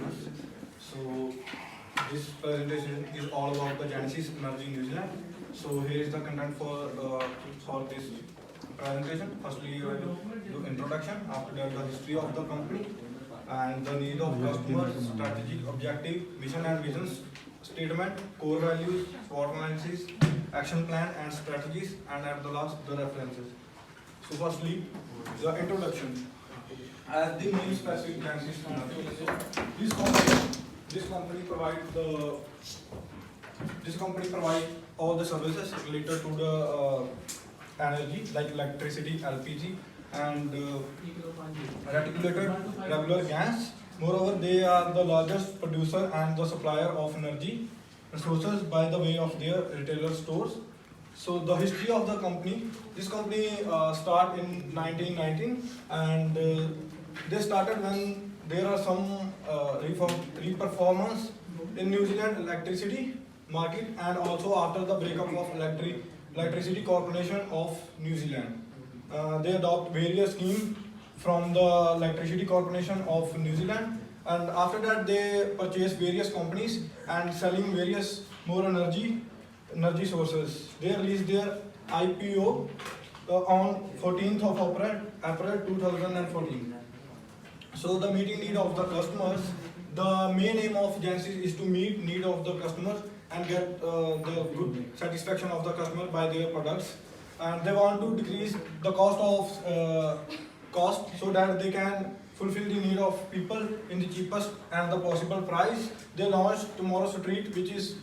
News. So this presentation is all about the Genesis Energy New Zealand. So here is the content for this presentation. Firstly, I will do introduction. After that, the history of the company and the need of customers, strategic objective, mission and visions, statement, core values, SWOT analysis, action plan and strategies, and at the last, the references. So firstly, the introduction. As the name specific Genesis this company provide all the services related to the energy like electricity, LPG, and reticulated regular gas. Moreover, they are the largest producer and the supplier of energy resources by the way of their retailer stores. So the history of the company, this company started in 1919, and they started when there are some reformers in New Zealand electricity market, and also after the breakup of Electricity Corporation of New Zealand. They adopt various schemes from the Electricity Corporation of New Zealand, and after that they purchase various companies and selling various more energy sources. They released their IPO on 14th of April 2014. So the meeting need of the customers, the main aim of Genesis is to meet need of the customers and get the good satisfaction of the customer by their products. And they want to decrease the cost so that they can fulfill the need of people in the cheapest and the possible price. They launched Tomorrow Street, which is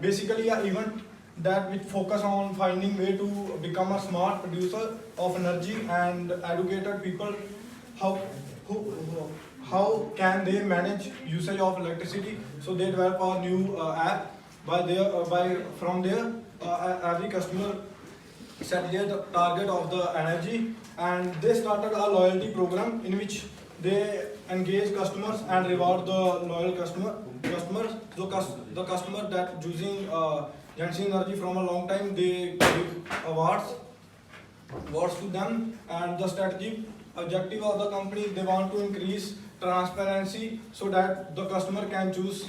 basically an event that which focus on finding way to become a smart producer of energy and educated people how can they manage usage of electricity. So they develop a new app from there every customer set their target of the energy, and they started a loyalty program in which they engage customers and reward the loyal customers. So the customer that using Genesis Energy from a long time, they give awards to them. And the strategic objective of the company, they want to increase transparency so that the customer can choose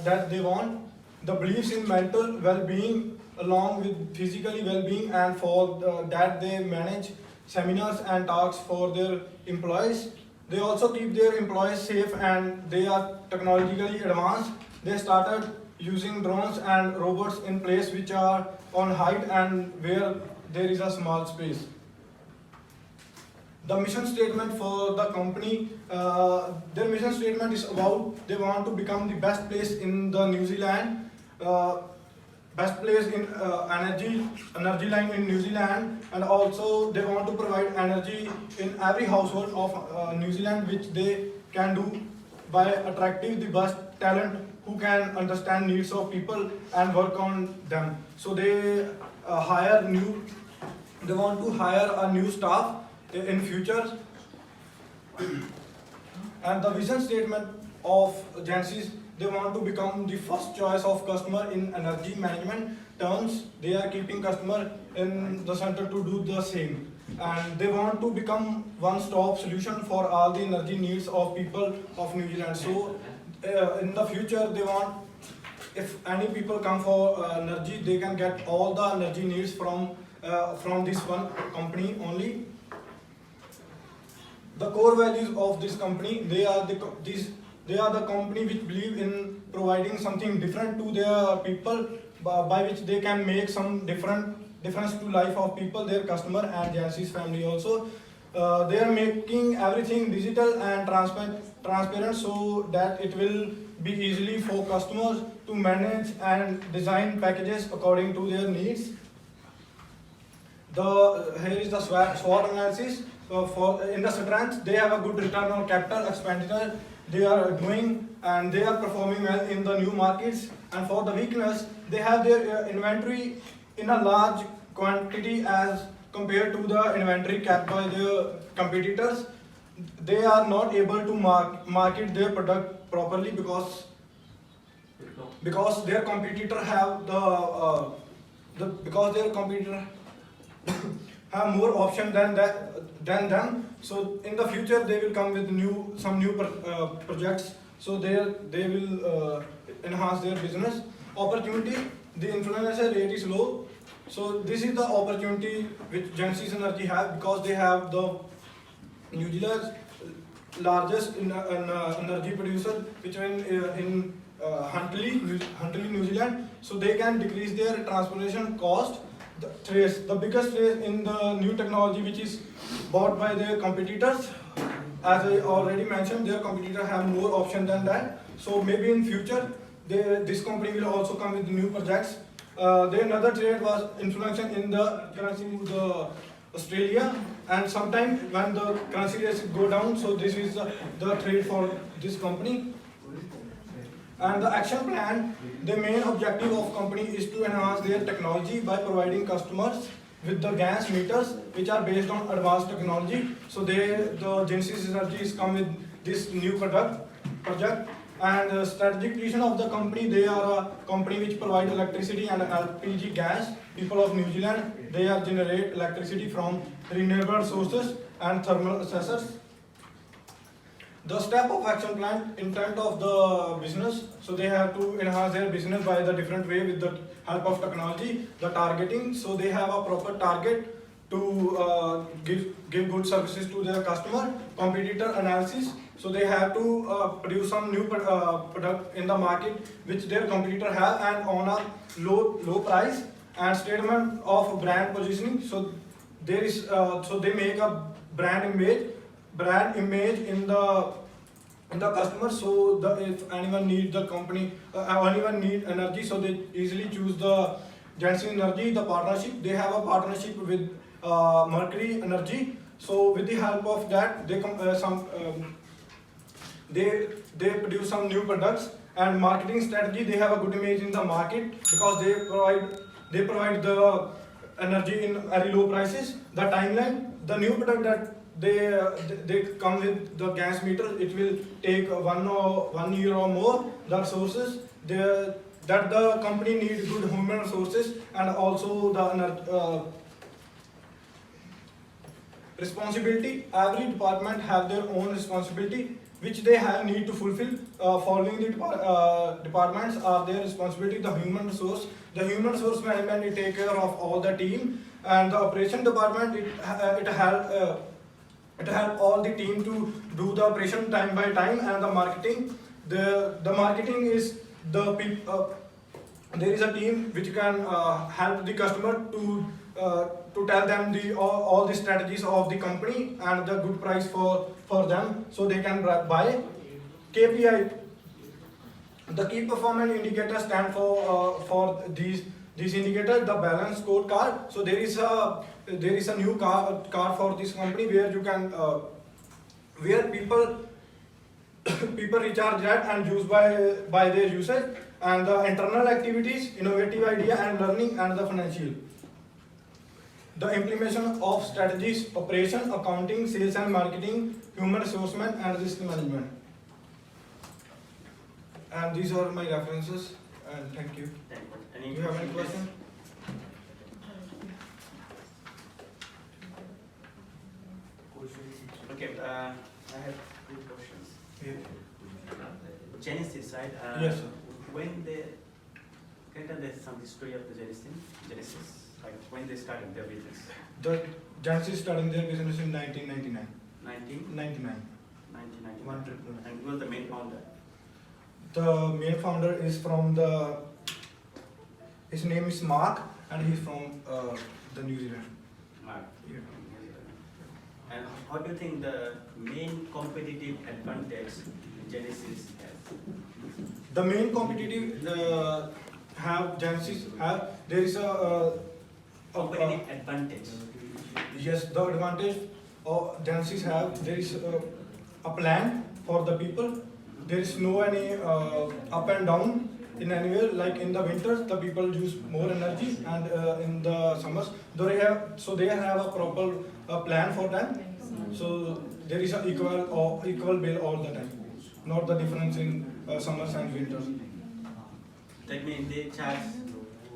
that they want. The beliefs in mental well-being along with physically well-being, and for that they manage seminars and talks for their employees. They also keep their employees safe, and they are technologically advanced. They started using drones and robots in place which are on height and where there is a small space. The mission statement for the company, their mission statement is about they want to become the best place in the New Zealand, best place in energy line in New Zealand, and also they want to provide energy in every household of New Zealand, which they can do by attracting the best talent who can understand needs of people and work on them. So they want to hire a new staff in future. And the vision statement of Genesis, they want to become the first choice of customer in energy management terms. They are keeping customer in the center to do the same, and they want to become one-stop solution for all the energy needs of people of New Zealand. So in the future they want, if any people come for energy, they can get all the energy needs from this one company only. The core values of this company, they are the company which believe in providing something different to their people, by which they can make some difference to life of people, their customer and Genesis family also. They are making everything digital and transparent so that it will be easily for customers to manage and design packages according to their needs. Here is the SWOT analysis. In the strength, they have a good return on capital expenditure they are doing, and they are performing well in the new markets. And for the weakness, they have their inventory in a large quantity as compared to the inventory kept by their competitors. They are not able to market their product properly because their competitor have have more option than them. So in the future they will come with some new projects So they will enhance their business opportunity. The influencer rate is low. So this is the opportunity which Genesis Energy have, because they have the New Zealand's largest energy producer, which in Huntley, New Zealand. So they can decrease their transportation cost. The biggest trace in the new technology which is bought by their competitors. As I already mentioned, their competitors have more options than that. So maybe in future, this company will also come with new projects. Their another trade was influencing in the currency to the Australia, and sometimes when the currency rates go down, so this is the trade for this company. And the action plan, the main objective of company is to enhance their technology by providing customers with the gas meters which are based on advanced technology. So the Genesis Energies come with this new project. And the strategic vision of the company, they are a company which provide electricity and LPG gas. People of New Zealand, they are generate electricity from renewable sources and thermal accessors. The step of action plan, intent of the business, so they have to enhance their business by the different way with the help of technology. The targeting, so they have a proper target to give good services to their customer. Competitor analysis, so they have to produce some new product in the market which their competitor have and on a low price. And statement of brand positioning, so there is so they make a brand image in the customer. So if anyone need the company, anyone need energy, so they easily choose the Genesis Energy. The partnership, they have a partnership with Mercury Energy. So with the help of that, they they produce some new products. And marketing strategy, they have a good image in the market because they provide the energy in very low prices. The timeline, the new product that they come with the gas meter, it will take 1 year or more. The resources that the company needs good human resources, and also the responsibility. Every department have their own responsibility which they have need to fulfill. Following the departments are their responsibility. The human resource management, it take care of all the team, and the operation department, it help all the team to do the operation time by time. And the marketing, the marketing is the people. There is a team which can help the customer to tell them all the strategies of the company and the good price for them, so they can buy. KPI, the key performance indicators stand for these indicators. The balance scorecard, so there is a new card for this company where you can where people recharge that and use by their usage. And the internal activities, innovative idea and learning, and the financial. The implementation of strategies, operation, accounting, sales and marketing, human resource management, and risk management. And these are my references. And thank you. Do you have any question? Okay, I have 2 questions. Yeah. Genesis, right? Yes, sir. When can you tell us some history of the Genesis? Like when they started their business? The Genesis started their business in 1999. 1999. 1999. And who was the main founder? The main founder is from his name is Mark, and he's from the New Zealand. Mark. Yeah. And how do you think the main competitive advantage Genesis has? The main competitive there is a competitive advantage. Yes, the advantage of Genesis have, there is a plan for the people. There is no any up and down in anywhere. Like in the winters, the people use more energy, and in the summers, they have a proper plan for them. So there is an equal bill all the time, not the difference in summers and winters. That means they charge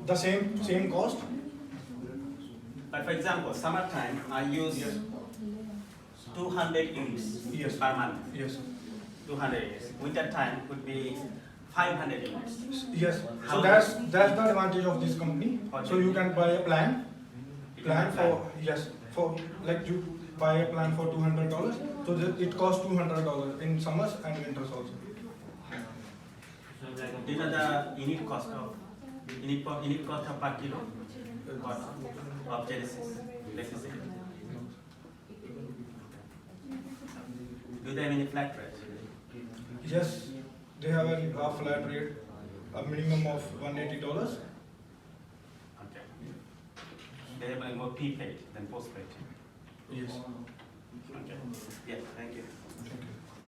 The same cost. But for example, summertime I use 200 units Yes. per month. Yes. 200 units. Winter time could be 500 units. Yes. How- So that's the advantage of this company. What So do you you can buy a plan. You Plan can for yes for like you buy a plan for $200. So it costs $200 in summers and winters also. These are the unit cost of per kilo cost of Genesis electricity. Do they have any flat rate? Yes, they have a flat rate, a minimum of $180. Okay. They have like more prepaid than postpaid. Yes. Okay. Yeah, thank you. Thank you.